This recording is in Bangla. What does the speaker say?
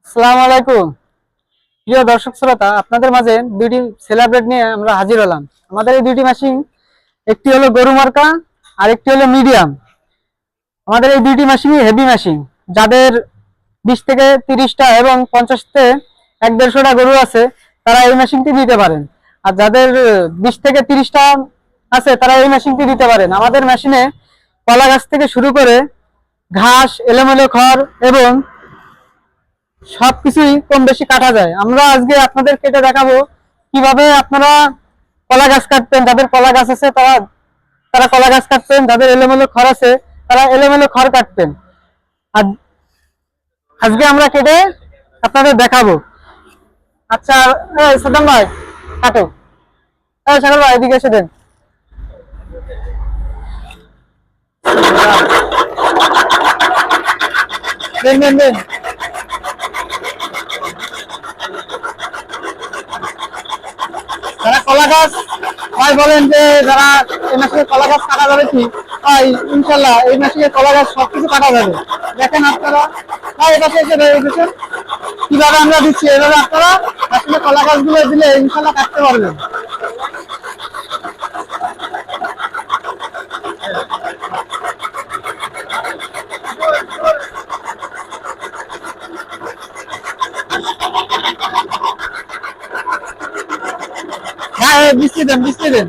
আসসালামু আলাইকুম প্রিয় দর্শক শ্রোতা, আপনাদের মাঝে দুইটি সেলিব্রেট নিয়ে আমরা হাজির হলাম। আমাদের এই দুইটি মেশিন, একটি হলো গরু মার্কা আর একটি হলো মিডিয়াম। আমাদের এই দুইটি মেশিনই হেভি মেশিন। যাদের 20 থেকে 30টা এবং 50 থেকে 1-150টা গরু আছে তারা এই মেশিনটি নিতে পারেন। আর যাদের 20 থেকে 30টা আছে তারা এই মেশিনটি নিতে পারেন। আমাদের মেশিনে কলা গাছ থেকে শুরু করে ঘাস, এলোমেলো খড় এবং সবকিছুই কম বেশি কাটা যায়। আমরা আজকে আপনাদের কেটে দেখাবো কিভাবে আপনারা কলা গাছ কাটবেন। যাদের কলা গাছ আছে তারা তারা কলা গাছ কাটবেন, যাদের এলোমেলো খড় আছে তারা এলোমেলো খড় কাটবেন। আর আজকে আমরা কেটে আপনাদের দেখাবো। আচ্ছা, সাদ্দাম ভাই কাটো। সাগর ভাই এদিকে এসে দেন। দেন দেন দেন। যারা কলা গাছ ভাই বলেন যে যারা এই মাসে কলা গাছ কাটা যাবে কি? ভাই ইনশাল্লাহ এই মাসে কলা গাছ সবকিছু কাটা যাবে। দেখেন আপনারা, ভাই এটা এসে দেখেন কিভাবে আমরা দিচ্ছি। এভাবে আপনারা আসলে কলা গাছগুলো দিলে ইনশাল্লাহ কাটতে পারবেন। হ্যাঁ, বৃষ্টি দেন বৃষ্টি দেন।